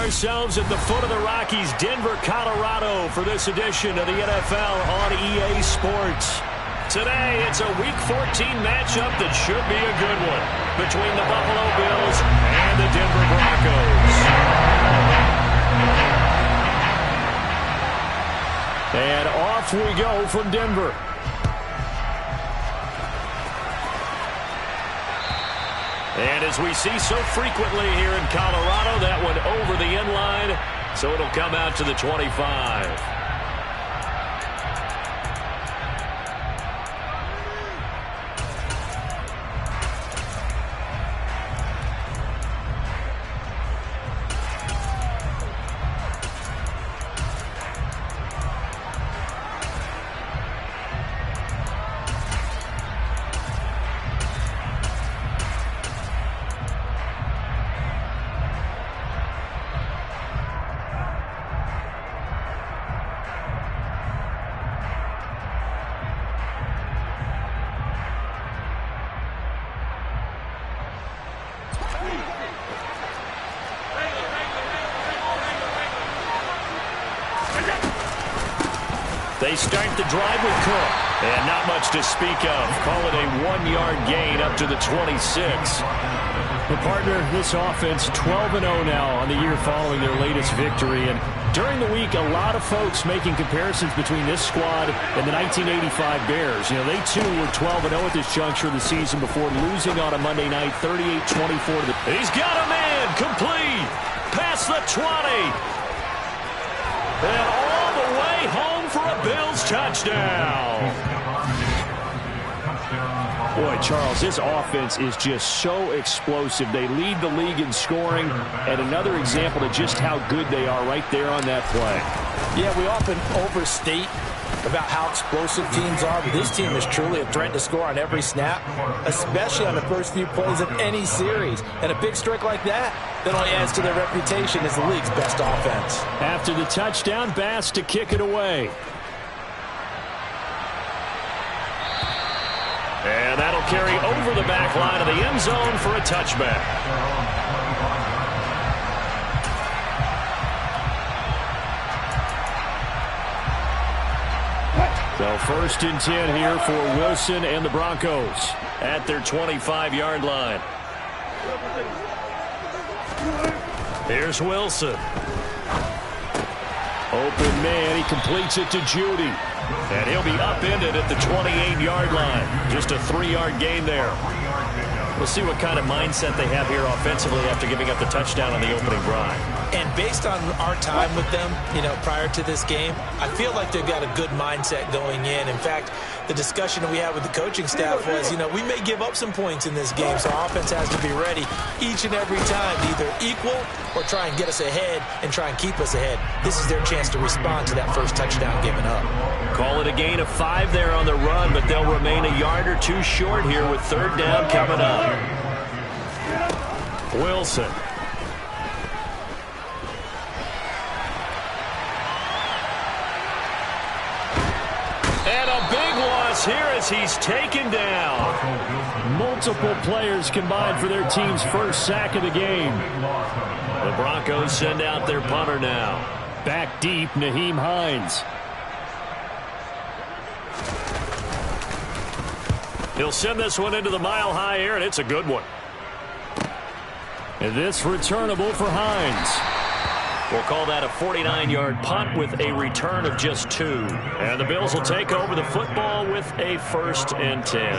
ourselves at the foot of the Rockies, Denver, Colorado, for this edition of the NFL on EA Sports. Today, it's a Week 14 matchup that should be a good one between the Buffalo Bills and the Denver Broncos. And off we go from Denver. And as we see so frequently here in Colorado, that one over the end line, so it'll come out to the 25. They start the drive with Cook. And not much to speak of. Call it a 1-yard gain up to the 26. Well, partner, this offense 12-0 now on the year following their latest victory. And during the week, a lot of folks making comparisons between this squad and the 1985 Bears. You know, they too were 12-0 at this juncture of the season before losing on a Monday night 38-24 to the... He's got a man complete past the 20. And all the way home for a Bills touchdown. Boy, Charles, this offense is just so explosive. They lead the league in scoring, and another example of just how good they are right there on that play. Yeah, we often overstate about how explosive teams are, but this team is truly a threat to score on every snap, especially on the first few plays of any series. And a big strike like that only adds to their reputation as the league's best offense. After the touchdown, Bass to kick it away. And that'll carry over the back line of the end zone for a touchback. So 1st and 10 here for Wilson and the Broncos at their 25-yard line. Here's Wilson. Open man, he completes it to Judy. And he'll be upended at the 28-yard line. Just a 3-yard gain there. We'll see what kind of mindset they have here offensively after giving up the touchdown on the opening drive. And based on our time with them, you know, prior to this game, I feel like they've got a good mindset going in. In fact, the discussion that we had with the coaching staff was, you know, we may give up some points in this game, so our offense has to be ready each and every time to either equal or try and get us ahead and try and keep us ahead. This is their chance to respond to that first touchdown given up. Call it a gain of 5 there on the run, but they'll remain a yard or two short here with 3rd down coming up. Wilson. And a big loss here as he's taken down. Multiple players combined for their team's first sack of the game. The Broncos send out their punter now. Back deep, Nyheim Hines. He'll send this one into the mile-high air, and it's a good one. And this returnable for Hines. We'll call that a 49-yard punt with a return of just 2. And the Bills will take over the football with a 1st and 10.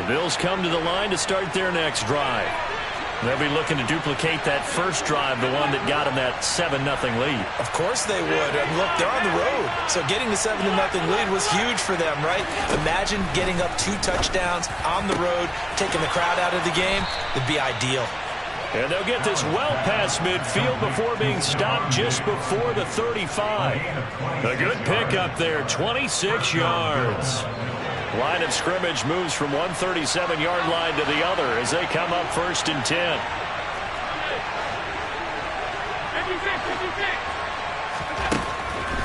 The Bills come to the line to start their next drive. They'll be looking to duplicate that first drive, the one that got them that 7-0 lead. Of course they would. And look, they're on the road. So getting the 7-0 lead was huge for them, right? Imagine getting up 2 touchdowns on the road, taking the crowd out of the game. It'd be ideal. And they'll get this well past midfield before being stopped just before the 35. A good pickup there, 26 yards. Line of scrimmage moves from one 37-yard line to the other as they come up 1st and 10.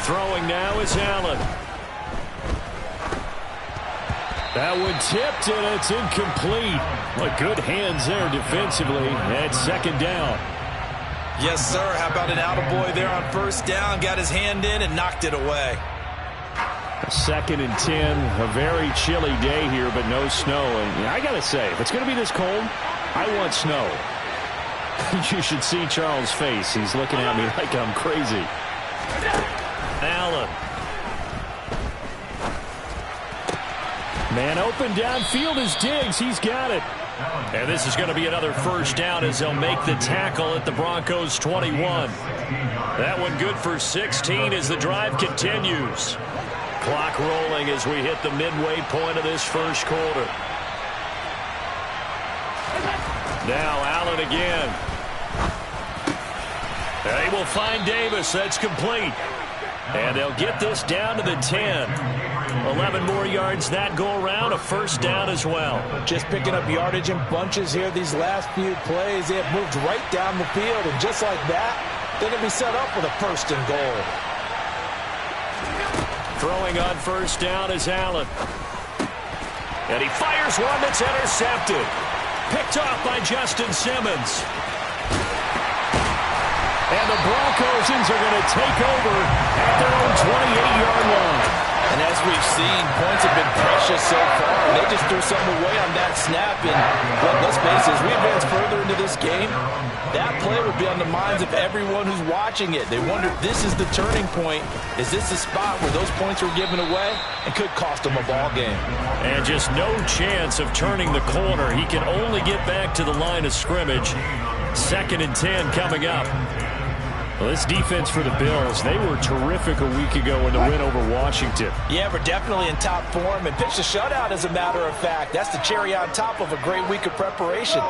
Throwing now is Allen. That one tipped, and it's incomplete. Well, good hands there defensively. And second down. Yes, sir. How about an attaboy there on first down? Got his hand in and knocked it away. 2nd and 10. A very chilly day here, but no snow. And I got to say, if it's going to be this cold, I want snow. You should see Charles' face. He's looking at me like I'm crazy. Allen. Man open downfield is Diggs. He's got it. And this is going to be another first down as they'll make the tackle at the Broncos 21. That one good for 16 as the drive continues. Clock rolling as we hit the midway point of this first quarter. Now Allen again. They will find Davis. That's complete. And they'll get this down to the 10. 11 more yards that go around. A first down as well. Just picking up yardage in bunches here these last few plays. They have moved right down the field. And just like that, they're going to be set up with a first and goal. Throwing on first down is Allen. And he fires one that's intercepted. Picked off by Justin Simmons. And the Broncos are going to take over at their own 28-yard line. And as we've seen, points have been precious so far. They just threw something away on that snap. And let's face it, as we advance further into this game, that play would be on the minds of everyone who's watching it. They wonder if this is the turning point. Is this the spot where those points were given away and could cost them a ball game? And just no chance of turning the corner. He can only get back to the line of scrimmage. 2nd and 10 coming up. Well, this defense for the Bills, they were terrific a week ago in the win over Washington. Yeah, we're definitely in top form and pitched a shutout, as a matter of fact. That's the cherry on top of a great week of preparation.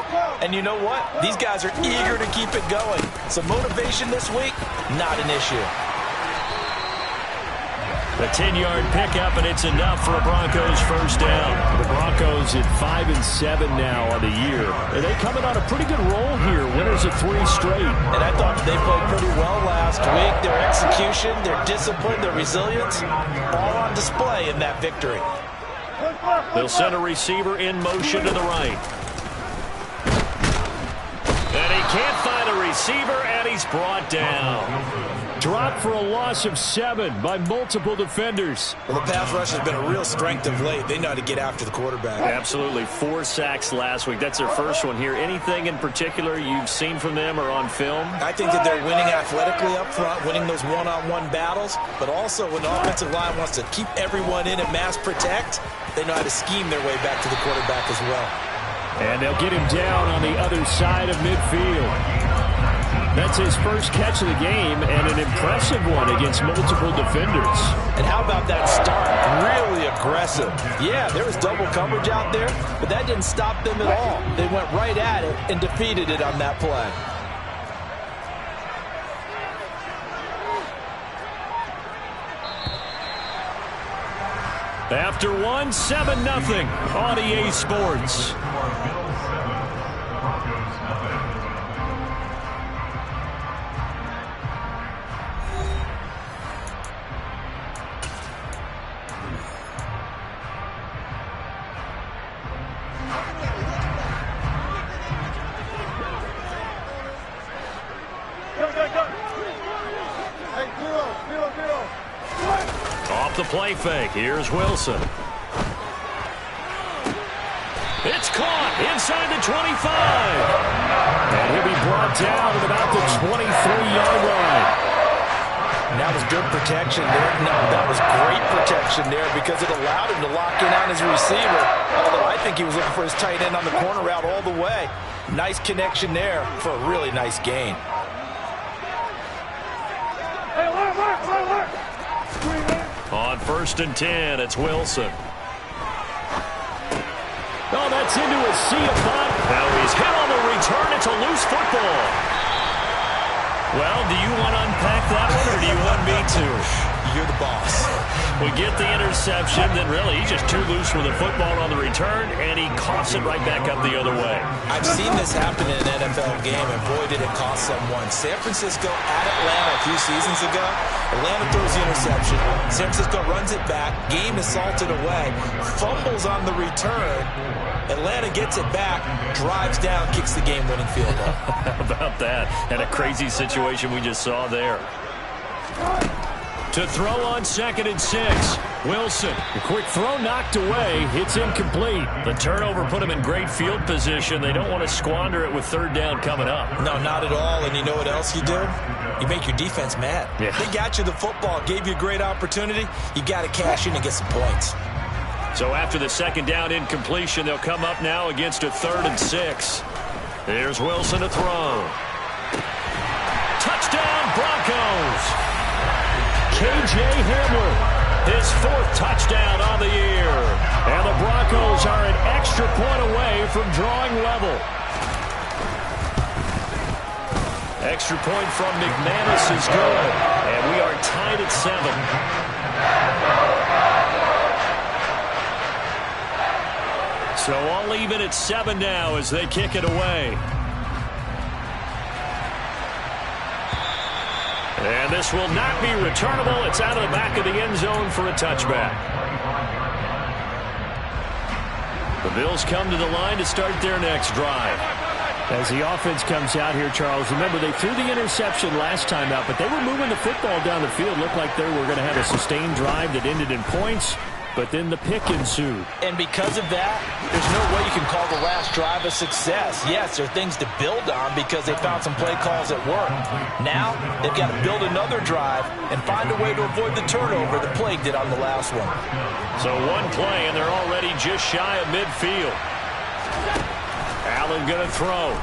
And you know what? These guys are eager to keep it going. So motivation this week, not an issue. The 10-yard pickup, and it's enough for a Broncos first down. The Broncos at 5-7 now on the year. And they coming on a pretty good roll here. Winners of 3 straight. And I thought they played pretty well last week. Their execution, their discipline, their resilience, all on display in that victory. They'll send a receiver in motion to the right. And he can't find a receiver, and he's brought down. Dropped for a loss of 7 by multiple defenders. Well, the pass rush has been a real strength of late. They know how to get after the quarterback. Absolutely. 4 sacks last week. That's their first one here. Anything in particular you've seen from them or on film? I think that they're winning athletically up front, winning those one-on-one battles, but also when the offensive line wants to keep everyone in and mass protect, they know how to scheme their way back to the quarterback as well. And they'll get him down on the other side of midfield. That's his first catch of the game, and an impressive one against multiple defenders. And how about that start? Really aggressive. Yeah, there was double coverage out there, but that didn't stop them at all. They went right at it and defeated it on that play. After one, 7-0 on EA Sports. Off the play fake, here's Wilson. It's caught inside the 25. And he'll be brought down at about the 23-yard line. And that was good protection there. No, that was great protection there because it allowed him to lock in on his receiver. Although I think he was looking for his tight end on the corner route all the way. Nice connection there for a really nice gain. On 1st and 10, it's Wilson. Oh, that's into a sea of bottom. Now he's hit on the return. It's a loose football. Well, do you want to unpack that one, or do you want me to? you're the boss. We get the interception, then really he's just too loose with the football on the return, and he coughs it right back up the other way. I've seen this happen in an NFL game, and boy, did it cost someone. San Francisco at Atlanta a few seasons ago. Atlanta throws the interception. San Francisco runs it back. Game is salted away. Fumbles on the return. Atlanta gets it back, drives down, kicks the game-winning field goal. How about that? And a crazy situation we just saw there. To throw on 2nd and 6. Wilson. The quick throw knocked away. It's incomplete. The turnover put him in great field position. They don't want to squander it with 3rd down coming up. No, not at all. And you know what else you do? You make your defense mad. Yeah. They got you the football, gave you a great opportunity. You got to cash in and get some points. So after the 2nd down incompletion, they'll come up now against a 3rd and 6. Here's Wilson to throw. Touchdown, Broncos! K.J. Hamler, his 4th touchdown on the year. And the Broncos are an extra point away from drawing level. Extra point from McManus is good. And we are tied at 7. So all even at 7 now as they kick it away. And this will not be returnable. It's out of the back of the end zone for a touchback. The Bills come to the line to start their next drive. As the offense comes out here, Charles, remember they threw the interception last time out, but they were moving the football down the field. Looked like they were going to have a sustained drive that ended in points. But then the pick ensued. And because of that, there's no way you can call the last drive a success. Yes, there are things to build on because they found some play calls that work. Now, they've got to build another drive and find a way to avoid the turnover that plagued it on the last one. So one play, and they're already just shy of midfield. Allen going to throw.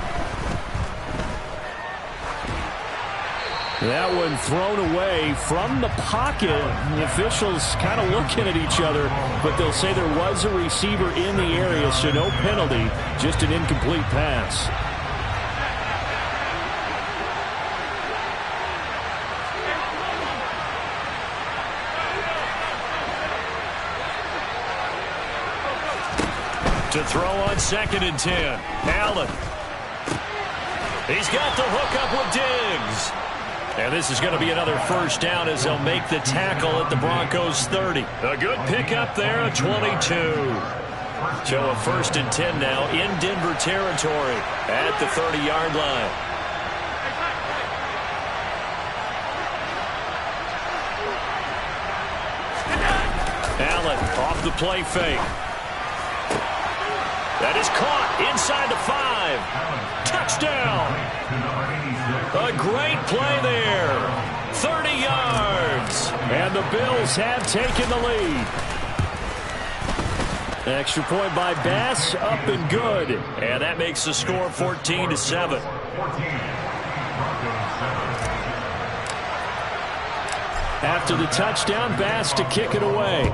That one thrown away from the pocket. The officials kind of looking at each other, but they'll say there was a receiver in the area, so no penalty, just an incomplete pass. To throw on 2nd and 10. Allen. He's got the hook up with Diggs. And this is going to be another 1st down as they'll make the tackle at the Broncos 30. A good pickup there at 22. So a 1st and 10 now in Denver territory at the 30-yard line. Allen off the play fake. That is caught inside the 5. Touchdown. A great play there. 30 yards. And the Bills have taken the lead. Extra point by Bass, up and good. And that makes the score 14-7. After the touchdown, Bass to kick it away.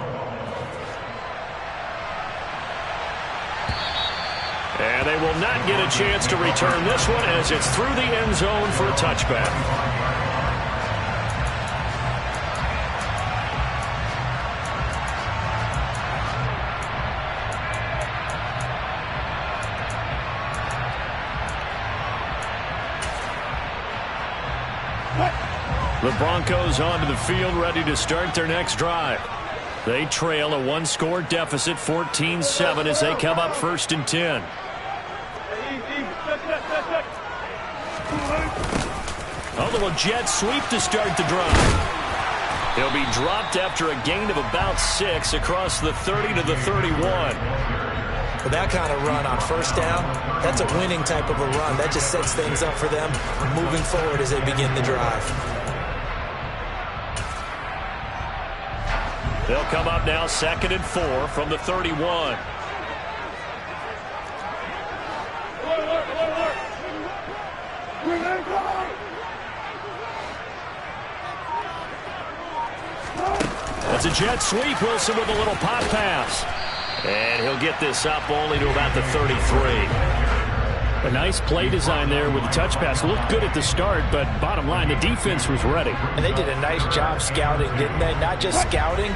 And they will not get a chance to return this one as it's through the end zone for a touchback. The Broncos onto the field ready to start their next drive. They trail a 1-score deficit, 14-7, as they come up 1st and 10. A little jet sweep to start the drive. He'll be dropped after a gain of about 6 across the 30 to the 31. With that kind of run on 1st down, that's a winning type of a run. That just sets things up for them moving forward as they begin the drive. They'll come up now 2nd and 4 from the 31. That's a jet sweep. Wilson with a little pop pass. And he'll get this up only to about the 33. A nice play design there with the touch pass. Looked good at the start, but bottom line, the defense was ready. And they did a nice job scouting, didn't they? Not just scouting,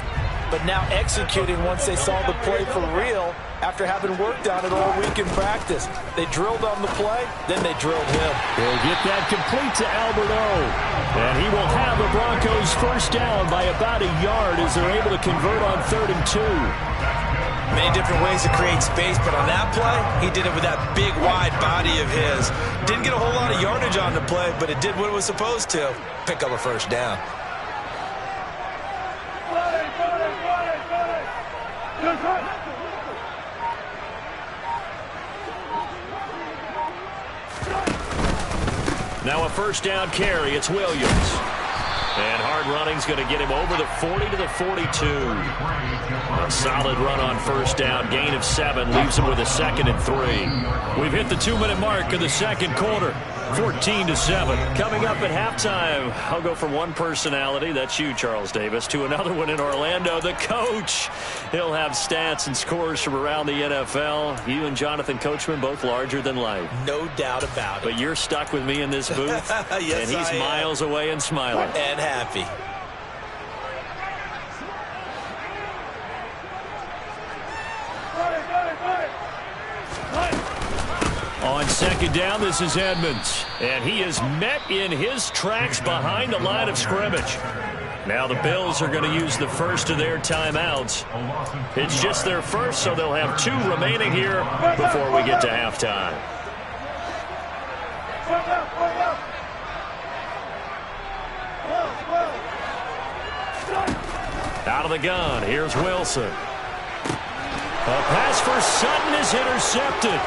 but now executing once they saw the play for real after having worked on it all week in practice. They drilled on the play, then they drilled him. They'll get that complete to Albert O. And he will have the Broncos first down by about a yard as they're able to convert on 3rd and 2. Many different ways to create space, but on that play, he did it with that big, wide body of his. Didn't get a whole lot of yardage on the play, but it did what it was supposed to. Pick up a first down. Now a first down carry. It's Williams. And hard running's going to get him over the 40 to the 42. A solid run on first down. Gain of 7 leaves him with a 2nd and 3. We've hit the 2-minute mark of the second quarter. 14-7. Coming up at halftime, I'll go from one personality, that's you, Charles Davis, to another one in Orlando, the coach. He'll have stats and scores from around the NFL. You and Jonathan Coachman, both larger than life. No doubt about it. But you're stuck with me in this booth, yes, and he's miles away and smiling. And happy. On second down, this is Edmonds. And he is met in his tracks behind the line of scrimmage. Now the Bills are going to use the first of their timeouts. It's just their first, so they'll have 2 remaining here before we get to halftime. Out of the gun, here's Wilson. A pass for Sutton is intercepted.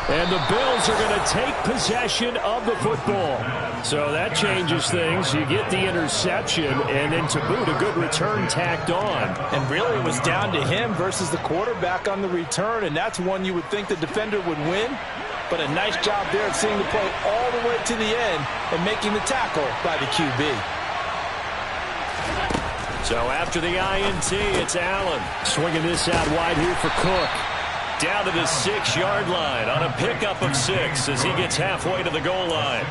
And the Bills are going to take possession of the football. So that changes things. You get the interception, and then to boot, a good return tacked on. And really, it was down to him versus the quarterback on the return, and that's one you would think the defender would win. But a nice job there of seeing the play all the way to the end and making the tackle by the QB. So after the INT, it's Allen. Swinging this out wide here for Cook. Down to the 6-yard line on a pickup of 6 as he gets halfway to the goal line.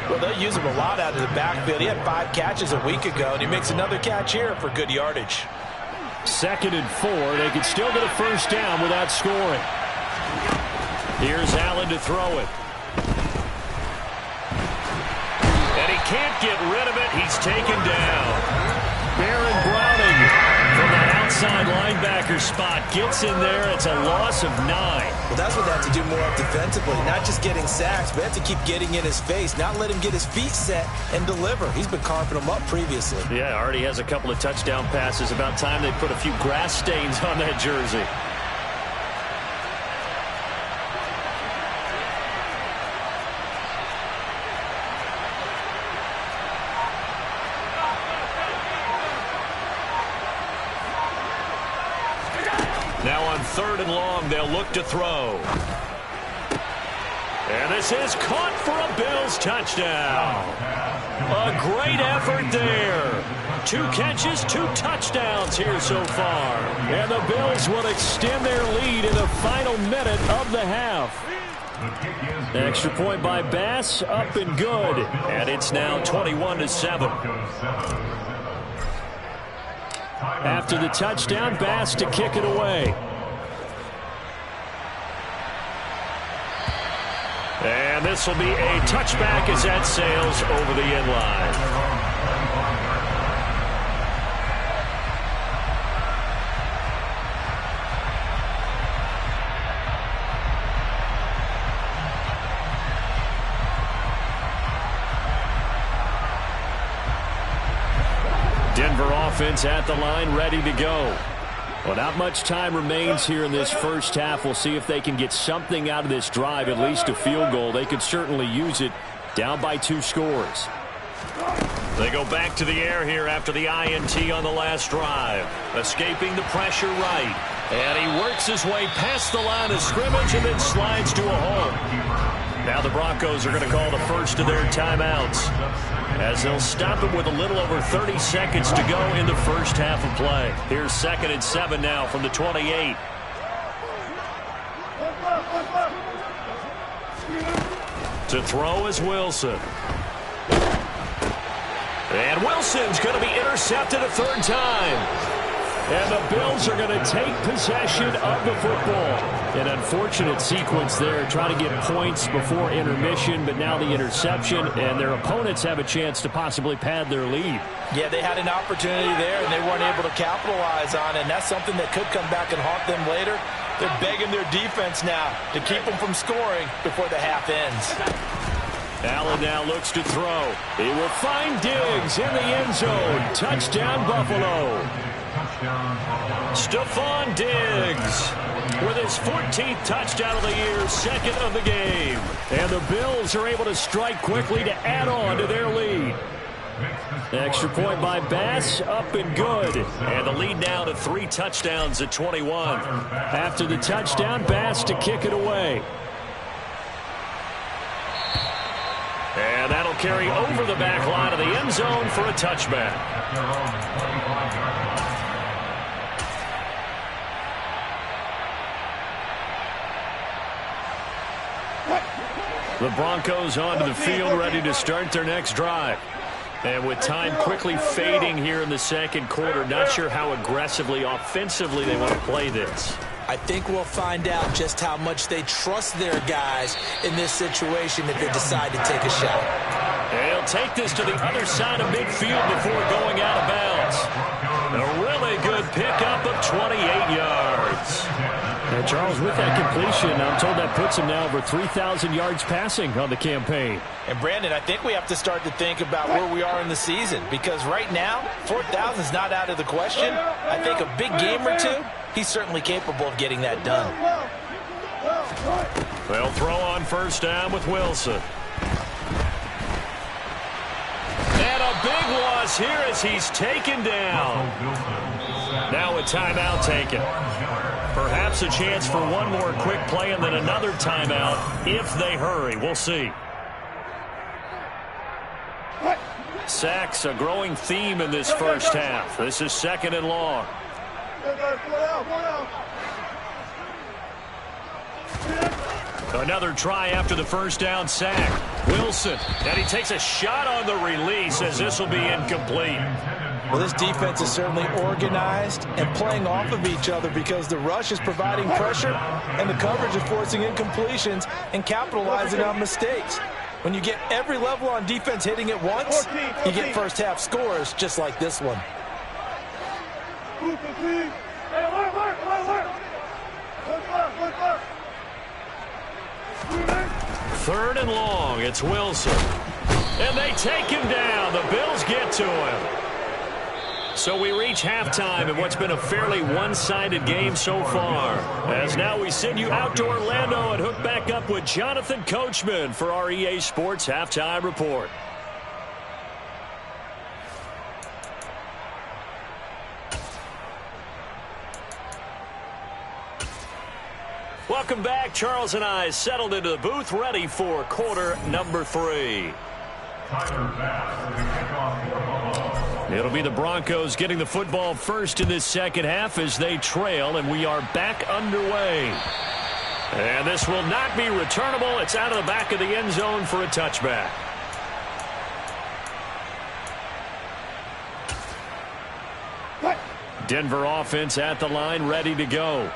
Well, they'll use him a lot out of the backfield. He had 5 catches a week ago, and he makes another catch here for good yardage. 2nd and 4. They can still get a first down without scoring. Here's Allen to throw it. And he can't get rid of it. He's taken down. Baron Browning from that outside linebacker spot gets in there. It's a loss of 9. Well, that's what they have to do more of defensively. Not just getting sacks, but have to keep getting in his face, not let him get his feet set and deliver. He's been carving them up previously. Yeah, already has a couple of touchdown passes. About time they put a few grass stains on that jersey. Now on 3rd and long, they'll look to throw. And this is caught for a Bills touchdown. A great effort there. 2 catches, 2 touchdowns here so far. And the Bills will extend their lead in the final minute of the half. Extra point by Bass, up and good. And it's now 21-7. After the touchdown, Bass to kick it away. And this will be a touchback as that sails over the end line. Denver offense at the line, ready to go. Well, not much time remains here in this first half. We'll see if they can get something out of this drive, at least a field goal. They could certainly use it, down by 2 scores. They go back to the air here after the INT on the last drive. Escaping the pressure right. And he works his way past the line of scrimmage and then slides to a hole. Now the Broncos are going to call the first of their timeouts, as they'll stop it with a little over 30 seconds to go in the first half of play. Here's 2nd and 7 now from the 28. To throw is Wilson. And Wilson's going to be intercepted a third time. And the Bills are going to take possession of the football. An unfortunate sequence there, trying to get points before intermission, but now the interception, and their opponents have a chance to possibly pad their lead. Yeah, they had an opportunity there, and they weren't able to capitalize on it, and that's something that could come back and haunt them later. They're begging their defense now to keep them from scoring before the half ends. Allen now looks to throw. He will find Diggs in the end zone. Touchdown, Buffalo. Stephon Diggs with his 14th touchdown of the year, second of the game. And the Bills are able to strike quickly to add on to their lead. Extra point by Bass, up and good. And the lead now to 3 touchdowns at 21. After the touchdown, Bass to kick it away. And that'll carry over the back line of the end zone for a touchback. The Broncos onto the field, ready to start their next drive. And with time quickly fading here in the second quarter, not sure how aggressively, offensively they want to play this. I think we'll find out just how much they trust their guys in this situation if they decide to take a shot. And he'll take this to the other side of midfield before going out of bounds. A really good pickup of 28 yards. And Charles, with that completion, I'm told that puts him now over 3,000 yards passing on the campaign. And Brandon, I think we have to start to think about where we are in the season, because right now, 4,000 is not out of the question. I think a big game or two, he's certainly capable of getting that done. They'll throw on first down with Wilson. And a big loss here as he's taken down. Now a timeout taken. Perhaps a chance for one more quick play and then another timeout if they hurry. We'll see. Sacks, a growing theme in this first half. This is second and long. Another try after the first down sack. Wilson, and he takes a shot on the release as this will be incomplete. Well, this defense is certainly organized and playing off of each other because the rush is providing pressure and the coverage is forcing incompletions and capitalizing on mistakes. When you get every level on defense hitting at once, you get first half scores just like this one. Third and long, it's Wilson. And they take him down. The Bills get to him. So we reach halftime in what's been a fairly one-sided game so far. As now we send you out to Orlando and hook back up with Jonathan Coachman for our EA Sports Halftime Report. Welcome back. Charles and I settled into the booth, ready for quarter number 3. It'll be the Broncos getting the football first in this second half as they trail, and we are back underway. And this will not be returnable. It's out of the back of the end zone for a touchback. Denver offense at the line, ready to go.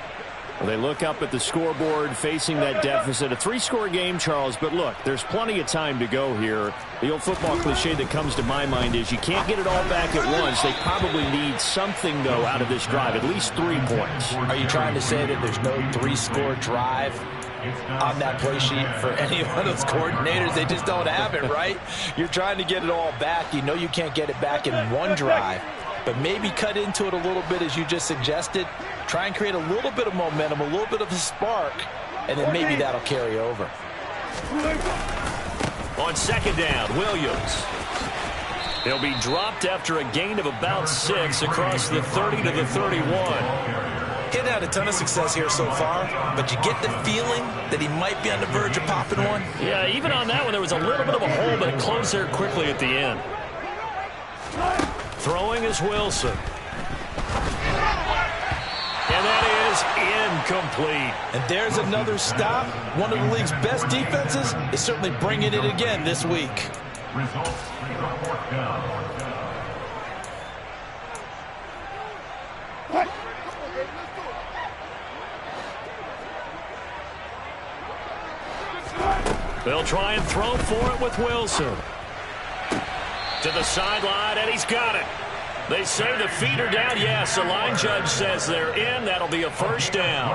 Well, they look up at the scoreboard facing that deficit. A 3-score game, Charles, but look, there's plenty of time to go here. The old football cliche that comes to my mind is you can't get it all back at once. They probably need something, though, out of this drive, at least 3 points. Are you trying to say that there's no 3-score drive on that play sheet for any one of those coordinators? They just don't have it, right? You're trying to get it all back. You know you can't get it back in one drive, but maybe cut into it a little bit as you just suggested. Try and create a little bit of momentum, a little bit of a spark, and then maybe that'll carry over. On second down, Williams. He'll be dropped after a gain of about 6 across the 30 to the 31. He hadn't had a ton of success here so far, but you get the feeling that he might be on the verge of popping one. Yeah, even on that one, there was a little bit of a hole, but it closed there quickly at the end. Throwing is Wilson. And that is incomplete. And there's another stop. One of the league's best defenses is certainly bringing it again this week. They'll try and throw for it with Wilson. To the sideline, and he's got it. They say the feet are down. Yes, the line judge says they're in. That'll be a first down.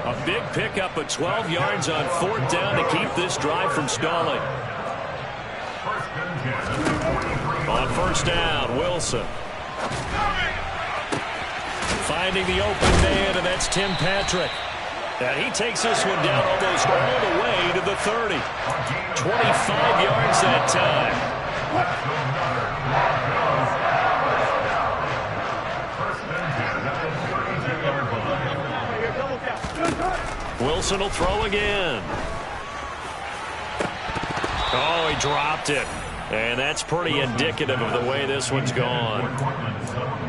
A big pickup of 12 yards on fourth down to keep this drive from stalling. On first down, Wilson. Finding the open man, and that's Tim Patrick. And he takes this one down almost all the way to the 30. 25 yards that time. Wilson will throw again. Oh, he dropped it. And that's pretty indicative of the way this one's gone.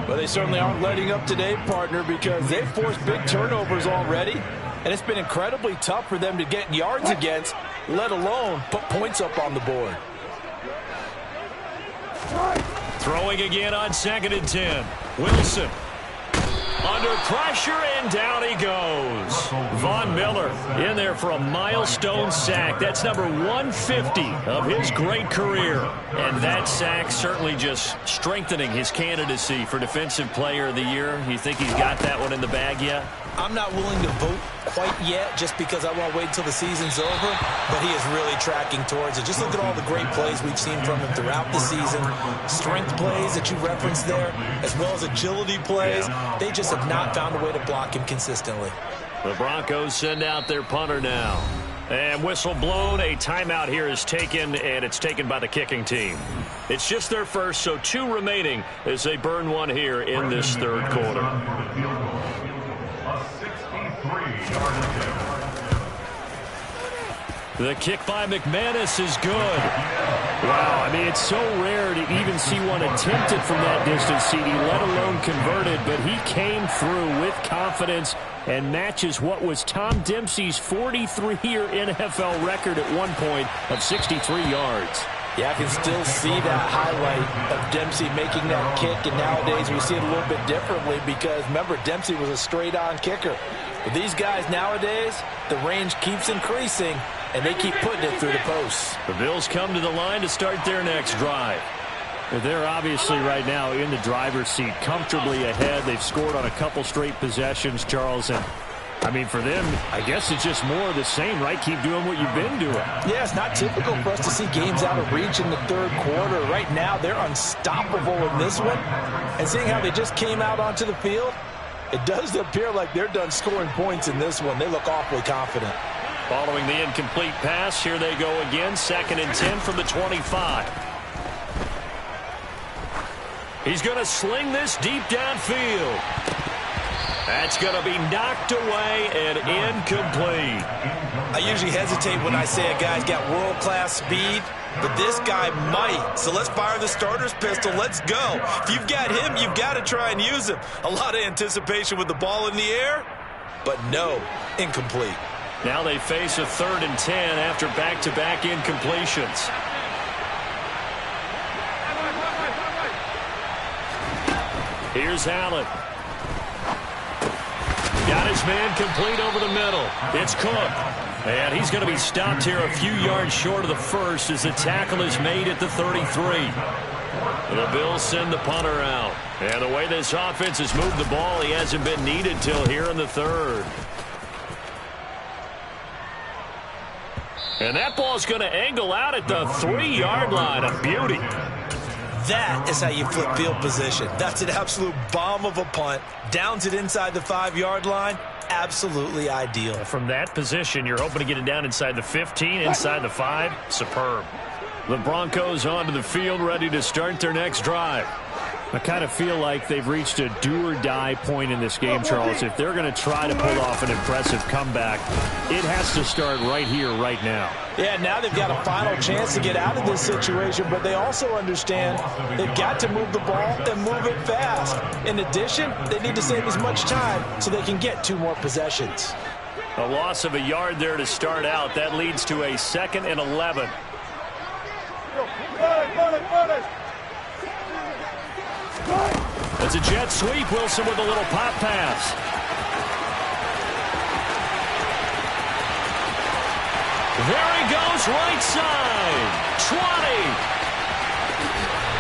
Well, they certainly aren't letting up today, partner, because they've forced big turnovers already. And it's been incredibly tough for them to get yards against, let alone put points up on the board. Throwing again on 2nd and 10. Wilson. Under pressure, and down he goes. Von Miller in there for a milestone sack. That's number 150 of his great career. And that sack certainly just strengthening his candidacy for Defensive Player of the Year. You think he's got that one in the bag yet? I'm not willing to vote quite yet just because I want to wait until the season's over, but he is really tracking towards it. Just look at all the great plays we've seen from him throughout the season. Strength plays that you referenced there, as well as agility plays. They just have not found a way to block him consistently. The Broncos send out their punter now. And whistle blown, a timeout here is taken, and it's taken by the kicking team. It's just their first, so 2 remaining as they burn one here in this third quarter. The kick by McManus is good. Wow, I mean, it's so rare to even see one attempted from that distance, CD, let alone converted, but he came through with confidence and matches what was Tom Dempsey's 43-year NFL record at one point of 63 yards. Yeah, I can still see that highlight of Dempsey making that kick, and nowadays we see it a little bit differently because, remember, Dempsey was a straight-on kicker. But these guys nowadays, the range keeps increasing, and they keep putting it through the posts. The Bills come to the line to start their next drive. They're obviously right now in the driver's seat, comfortably ahead. They've scored on a couple straight possessions, Charles, and I mean, for them, I guess it's just more of the same, right? Keep doing what you've been doing. Yeah, it's not typical for us to see games out of reach in the third quarter. Right now, they're unstoppable in this one. And seeing how they just came out onto the field, it does appear like they're done scoring points in this one. They look awfully confident. Following the incomplete pass, here they go again. 2nd and 10 from the 25. He's going to sling this deep downfield. That's going to be knocked away and incomplete. I usually hesitate when I say a guy's got world-class speed, but this guy might. So let's fire the starter's pistol. Let's go. If you've got him, you've got to try and use him. A lot of anticipation with the ball in the air, but no, incomplete. Now they face a 3rd and 10 after back-to-back incompletions. Here's Allen. Got his man complete over the middle. It's Cook. And he's going to be stopped here a few yards short of the first as the tackle is made at the 33. The Bills send the punter out. And the way this offense has moved the ball, he hasn't been needed till here in the third. And that ball's going to angle out at the 3-yard line. A beauty. That is how you flip field position. That's an absolute bomb of a punt. Downs it inside the 5-yard line. Absolutely ideal. From that position, you're hoping to get it down inside the 15, inside the 5. Superb. The Broncos onto the field, ready to start their next drive. I kind of feel like they've reached a do-or-die point in this game, Charles. If they're going to try to pull off an impressive comeback, it has to start right here, right now. Yeah, now they've got a final chance to get out of this situation, but they also understand they've got to move the ball and move it fast. In addition, they need to save as much time so they can get 2 more possessions. A loss of a yard there to start out. That leads to a 2nd and 11. It's a jet sweep. Wilson with a little pop pass. There he goes, right side. 20.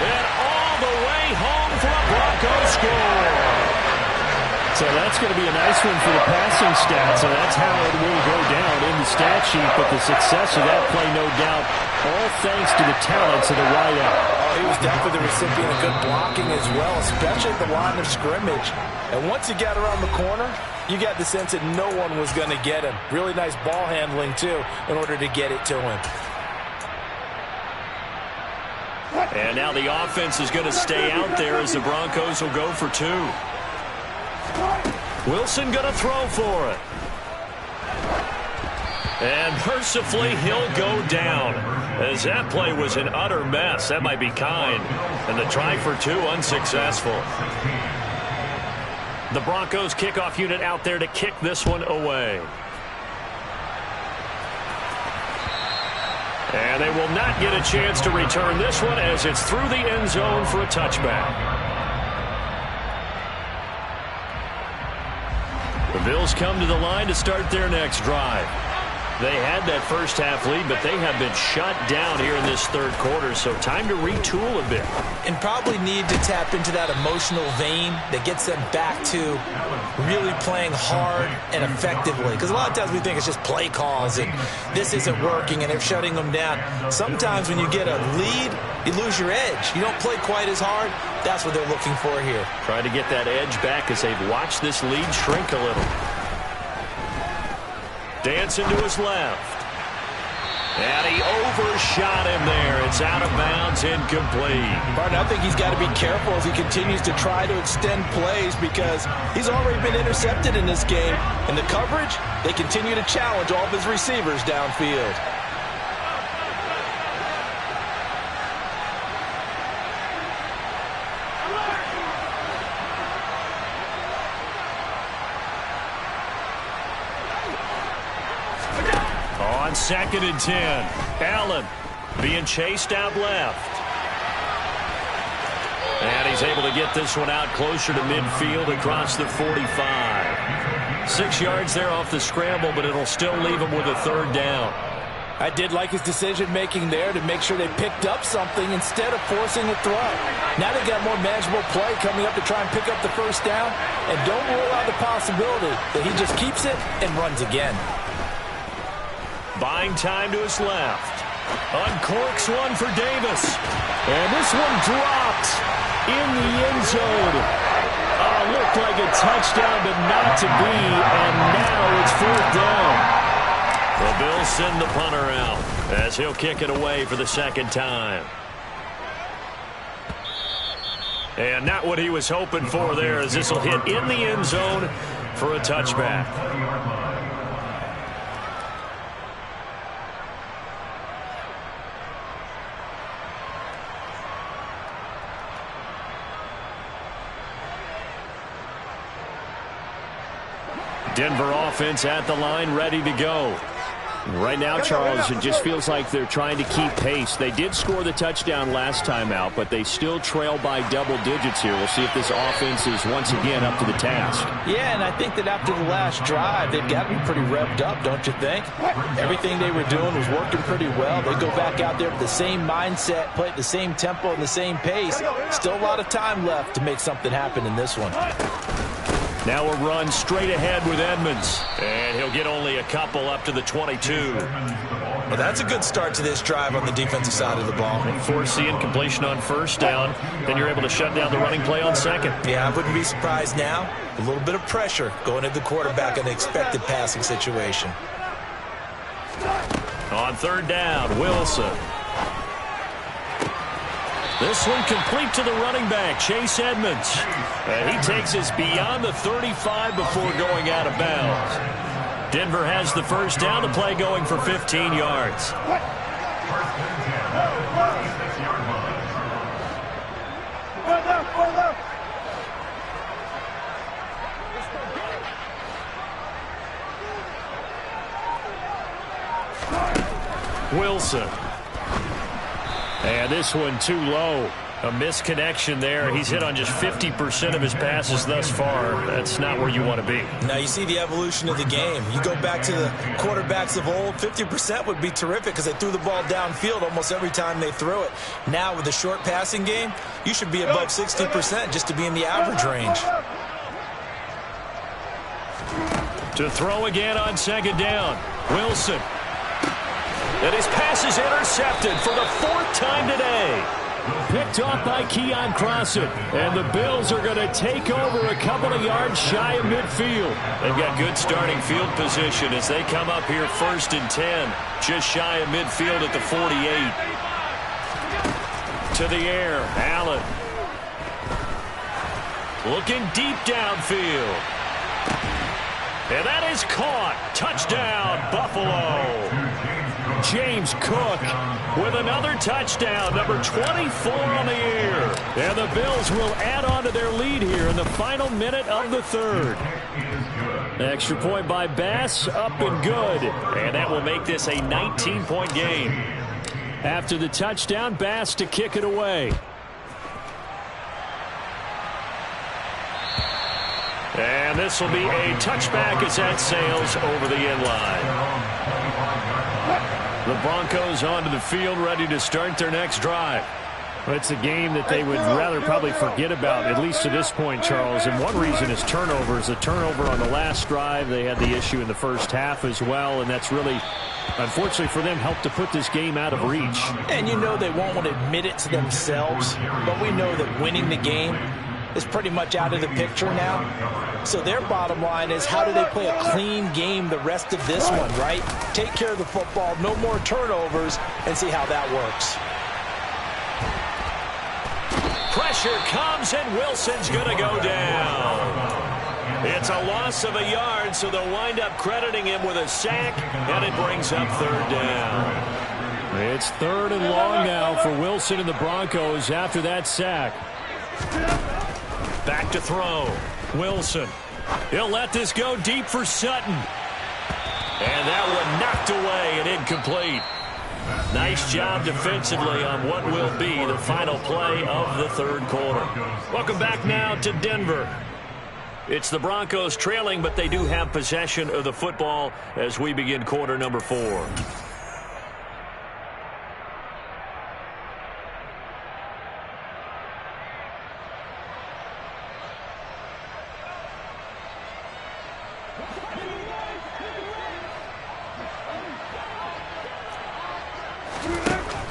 And all the way home for a Broncos score. So that's going to be a nice one for the passing stats, so that's how it will go down in the stat sheet. But the success of that play, no doubt, all thanks to the talents of the wideout. Oh, he was definitely the recipient of good blocking as well, especially at the line of scrimmage. And once he got around the corner, you got the sense that no one was going to get him. Really nice ball handling, too, in order to get it to him. And now the offense is going to stay out there as the Broncos will go for 2. Wilson going to throw for it. And mercifully, he'll go down. As that play was an utter mess. That might be kind. And the try for 2 unsuccessful. The Broncos kickoff unit out there to kick this one away. And they will not get a chance to return this one as it's through the end zone for a touchback. The Bills come to the line to start their next drive. They had that first half lead, but they have been shut down here in this 3rd quarter, so time to retool a bit. And probably need to tap into that emotional vein that gets them back to really playing hard and effectively. Because a lot of times we think it's just play calls and this isn't working and they're shutting them down. Sometimes when you get a lead, you lose your edge. You don't play quite as hard. That's what they're looking for here. Trying to get that edge back as they've watched this lead shrink a little. Dancing to his left. And he overshot him there. It's out of bounds, incomplete. Martin, I think he's got to be careful as he continues to try to extend plays because he's already been intercepted in this game. And the coverage, they continue to challenge all of his receivers downfield. On 2nd and 10, Allen being chased out left. And he's able to get this one out closer to midfield across the 45. 6 yards there off the scramble, but it'll still leave him with a 3rd down. I did like his decision-making there to make sure they picked up something instead of forcing a throw. Now they've got more manageable play coming up to try and pick up the 1st down. And don't rule out the possibility that he just keeps it and runs again. Buying time to his left. Uncorks one for Davis. And this one dropped in the end zone. Looked like a touchdown, but not to be. And now it's 4th down. The Bills send the punter out as he'll kick it away for the 2nd time. And not what he was hoping for there as this will hit in the end zone for a touchback. Denver offense at the line, ready to go. Right now, Charles, it just feels like they're trying to keep pace. They did score the touchdown last time out, but they still trail by double digits here. We'll see if this offense is once again up to the task. Yeah, and I think that after the last drive, they've got to be pretty revved up, don't you think? Everything they were doing was working pretty well. They go back out there with the same mindset, play at the same tempo and the same pace. Still a lot of time left to make something happen in this one. Now a run straight ahead with Edmonds. And he'll get only a couple up to the 22. Well, that's a good start to this drive on the defensive side of the ball. Force the incompletion on 1st down. Then you're able to shut down the running play on 2nd. Yeah, I wouldn't be surprised now. A little bit of pressure going at the quarterback in an expected passing situation. On 3rd down, Wilson. This one complete to the running back, Chase Edmonds. He takes us beyond the 35 before going out of bounds. Denver has the first down, the play going for 15 yards. Wilson. And this one too low. A misconnection there. He's hit on just 50% of his passes thus far. That's not where you want to be. Now you see the evolution of the game. You go back to the quarterbacks of old, 50% would be terrific because they threw the ball downfield almost every time they threw it. Now with the short passing game, you should be above 60% just to be in the average range. To throw again on second down. Wilson. And his pass is intercepted for the 4th time today. Picked off by Keon Crossen. And the Bills are going to take over a couple of yards shy of midfield. They've got good starting field position as they come up here 1st and 10. Just shy of midfield at the 48. To the air, Allen. Looking deep downfield. And that is caught. Touchdown, Buffalo. James Cook with another touchdown, number 24 on the year. And the Bills will add on to their lead here in the final minute of the 3rd. Extra point by Bass, up and good. And that will make this a 19-point game. After the touchdown, Bass to kick it away. And this will be a touchback as that sails over the end line. The Broncos onto the field, ready to start their next drive. It's a game that they would rather probably forget about, at least to this point, Charles. And one reason is turnovers. A turnover on the last drive. They had the issue in the first half as well, and that's really, unfortunately for them, helped to put this game out of reach. And you know they won't want to admit it to themselves, but we know that winning the game is pretty much out of the picture now. So their bottom line is, how do they play a clean game the rest of this one, right? Take care of the football, no more turnovers, and see how that works. Pressure comes, and Wilson's going to go down. It's a loss of a yard, so they'll wind up crediting him with a sack, and it brings up 3rd down. It's 3rd and long now for Wilson and the Broncos after that sack. Back to throw. Wilson. He'll let this go deep for Sutton. And that one knocked away and incomplete. Nice job defensively on what will be the final play of the 3rd quarter. Welcome back now to Denver. It's the Broncos trailing, but they do have possession of the football as we begin quarter number 4.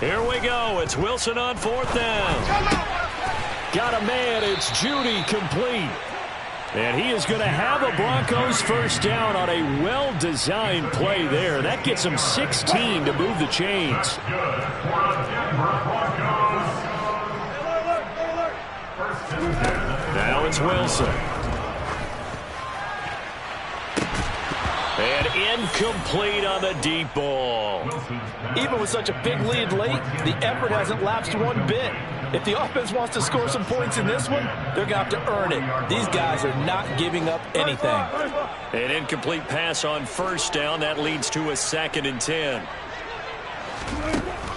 Here we go. It's Wilson on 4th down. Got a man. It's Judy, complete. And he is going to have a Broncos first down on a well-designed play there. That gets him 16 to move the chains. Now it's Wilson. And incomplete on the deep ball. Even with such a big lead late, the effort hasn't lapsed one bit. If the offense wants to score some points in this one, they're going to have to earn it. These guys are not giving up anything. An incomplete pass on 1st down. That leads to a 2nd and 10.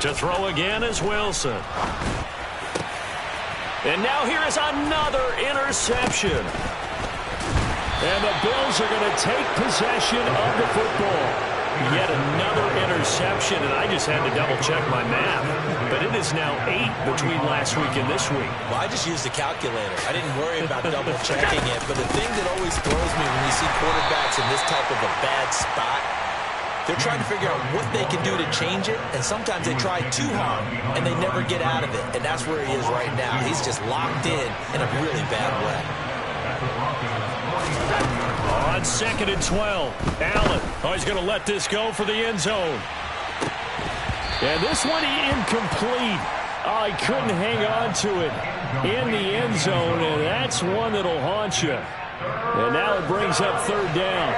To throw again is Wilson. And now here is another interception. And the Bills are going to take possession of the football. Yet another interception, and I just had to double-check my math. But it is now 8 between last week and this week. Well, I just used a calculator. I didn't worry about double-checking it. But the thing that always throws me when you see quarterbacks in this type of a bad spot, they're trying to figure out what they can do to change it, and sometimes they try too hard, and they never get out of it. And that's where he is right now. He's just locked in a really bad way. On 2nd and 12, Allen. Oh, he's going to let this go for the end zone. And this one incomplete. Oh, he couldn't hang on to it in the end zone, and that's one that'll haunt you. And now it brings up third down.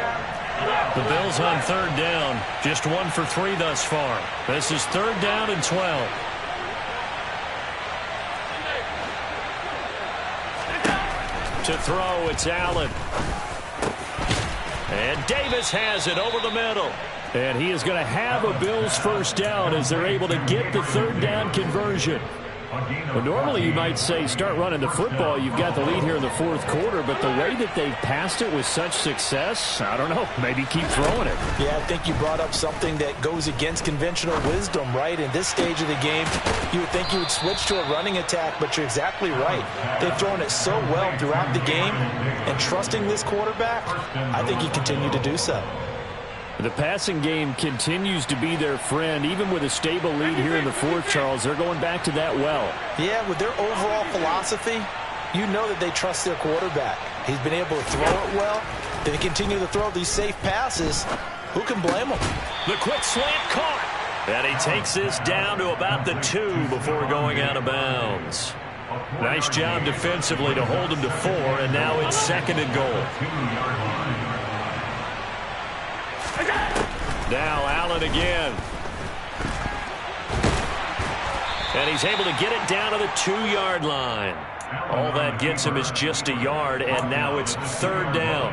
The Bills on third down, just 1 for 3 thus far. This is third down and 12. To throw, it's Allen. And Davis has it over the middle. And he is going to have a Bills first down as they're able to get the third down conversion. Well, normally you might say start running the football. You've got the lead here in the fourth quarter, but the way that they've passed it with such success, I don't know, maybe keep throwing it. Yeah, I think you brought up something that goes against conventional wisdom, right? In this stage of the game, you would think you would switch to a running attack, but you're exactly right. They've thrown it so well throughout the game, and trusting this quarterback, I think you continue to do so. The passing game continues to be their friend. Even with a stable lead here in the fourth, Charles, they're going back to that well. Yeah, with their overall philosophy, you know that they trust their quarterback. He's been able to throw it well. They continue to throw these safe passes. Who can blame them? The quick slant caught. And he takes this down to about the 2 before going out of bounds. Nice job defensively to hold him to 4, and now it's second and goal. Now Allen again. And he's able to get it down to the 2-yard line. All that gets him is just a yard, and now it's third down.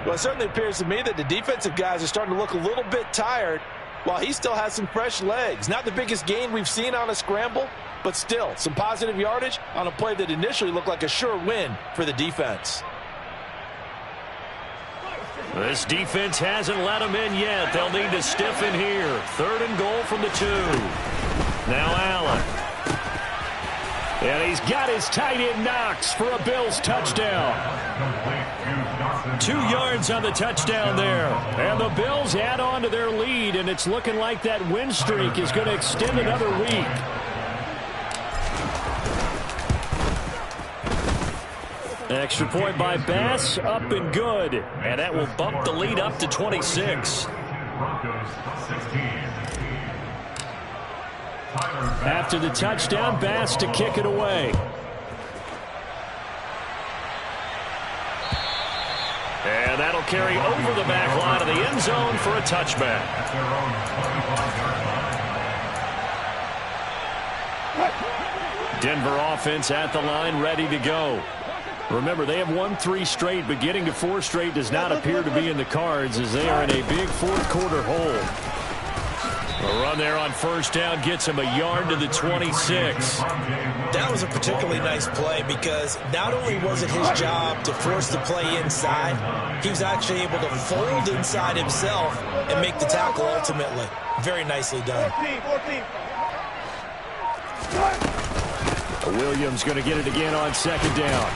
Well, it certainly appears to me that the defensive guys are starting to look a little bit tired while he still has some fresh legs. Not the biggest gain we've seen on a scramble, but still some positive yardage on a play that initially looked like a sure win for the defense. This defense hasn't let them in yet. They'll need to stiffen here. Third and goal from the 2. Now Allen. And he's got his tight end Knox for a Bills touchdown. 2 yards on the touchdown there. And the Bills add on to their lead, and it's looking like that win streak is going to extend another week. Extra point by Bass, up and good. And that will bump the lead up to 26. After the touchdown, Bass to kick it away. And that'll carry over the back line of the end zone for a touchback. Denver offense at the line, ready to go. Remember, they have won 3 straight, but getting to 4 straight does not appear to be in the cards as they are in a big fourth quarter hole. A run there on first down gets him a yard to the 26. That was a particularly nice play because not only was it his job to force the play inside, he was actually able to fold inside himself and make the tackle ultimately. Very nicely done. Williams going to get it again on second down.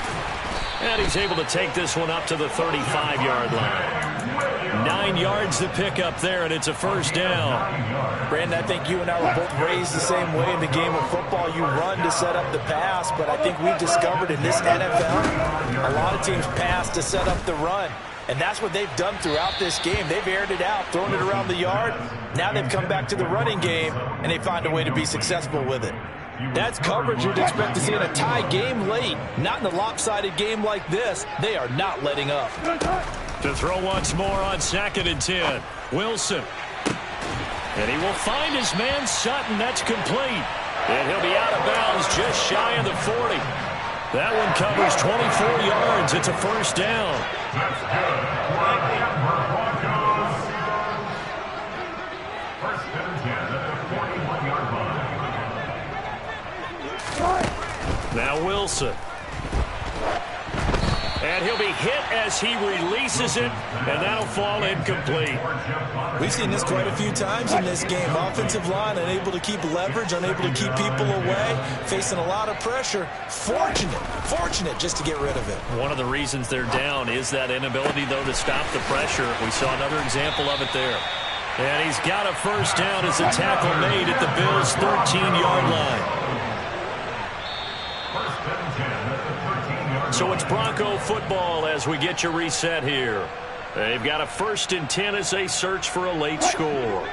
And he's able to take this one up to the 35-yard line. 9 yards to pick up there, and it's a first down. Brandon, I think you and I were both raised the same way in the game of football. You run to set up the pass, but I think we've discovered in this NFL, a lot of teams pass to set up the run. And that's what they've done throughout this game. They've aired it out, thrown it around the yard. Now they've come back to the running game, and they find a way to be successful with it. That's coverage you'd expect to see in a tie game late. Not in a lopsided game like this. They are not letting up. To throw once more on second and 10. Wilson. And he will find his man Sutton. That's complete. And he'll be out of bounds just shy of the 40. That one covers 24 yards. It's a first down. Now Wilson. And he'll be hit as he releases it, and that'll fall incomplete. We've seen this quite a few times in this game. Offensive line unable to keep leverage, unable to keep people away, facing a lot of pressure. Fortunate just to get rid of it. One of the reasons they're down is that inability, though, to stop the pressure. We saw another example of it there. And he's got a first down as a tackle made at the Bills' 13-yard line. So it's Bronco football as we get you reset here. They've got a 1st and 10 as they search for a late score.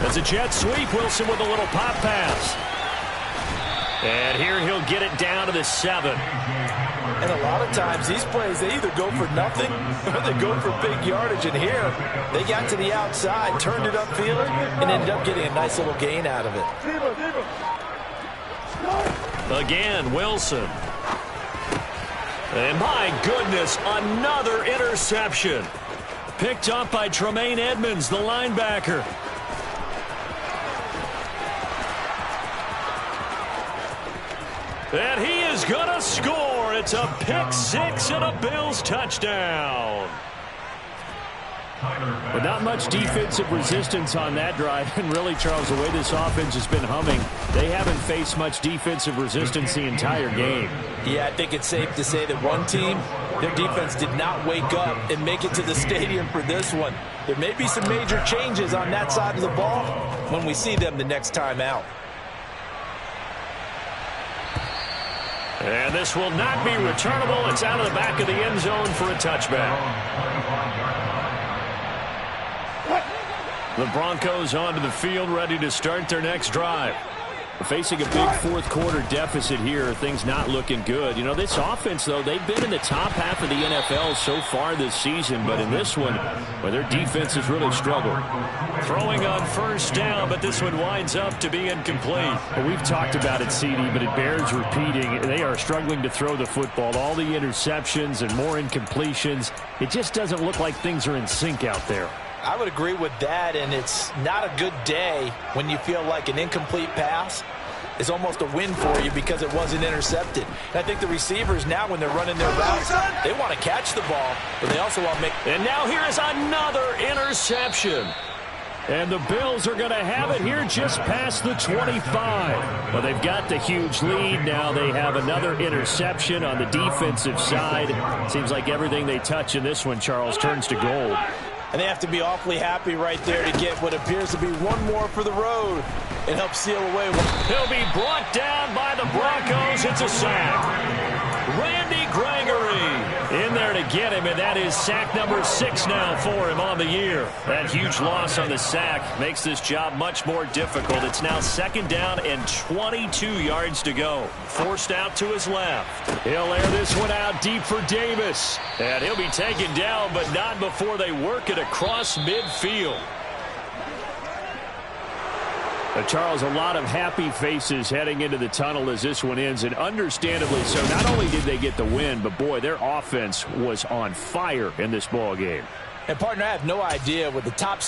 As a jet sweep, Wilson with a little pop pass. And here he'll get it down to the 7. And a lot of times these plays, they either go for nothing or they go for big yardage. And here, they got to the outside, turned it upfield, and ended up getting a nice little gain out of it. Again, Wilson. And my goodness, another interception. Picked up by Tremaine Edmonds, the linebacker. And he is going to score. It's a pick 6 and a Bills touchdown. But not much defensive resistance on that drive. And really, Charles, the way this offense has been humming, they haven't faced much defensive resistance the entire game. Yeah, I think it's safe to say that one team, their defense did not wake up and make it to the stadium for this one. There may be some major changes on that side of the ball when we see them the next time out. And this will not be returnable. It's out of the back of the end zone for a touchback. The Broncos onto the field, ready to start their next drive. Facing a big fourth-quarter deficit here, things not looking good. You know, this offense, though, they've been in the top half of the NFL so far this season, but in this one, well, their defense has really struggled. Throwing on first down, but this one winds up to be incomplete. Well, we've talked about it, CD, but it bears repeating. They are struggling to throw the football. All the interceptions and more incompletions. It just doesn't look like things are in sync out there. I would agree with that, and it's not a good day when you feel like an incomplete pass is almost a win for you because it wasn't intercepted. And I think the receivers now, when they're running their routes, they want to catch the ball, but they also want to make... And now here is another interception. And the Bills are going to have it here just past the 25. Well, they've got the huge lead. Now they have another interception on the defensive side. Seems like everything they touch in this one, Charles, turns to gold. And they have to be awfully happy right there to get what appears to be one more for the road and help seal away. He'll be brought down by the Broncos. It's a sack. Randy Gregory in there to get him, and that is sack number 6 now for him on the year. That huge loss on the sack makes this job much more difficult. It's now 2nd down and 22 yards to go. Forced out to his left. He'll air this one out deep for Davis. And he'll be taken down, but not before they work it across midfield. Charles, a lot of happy faces heading into the tunnel as this one ends, and understandably so. Not only did they get the win, but, boy, their offense was on fire in this ball game. And, partner, I have no idea with the top...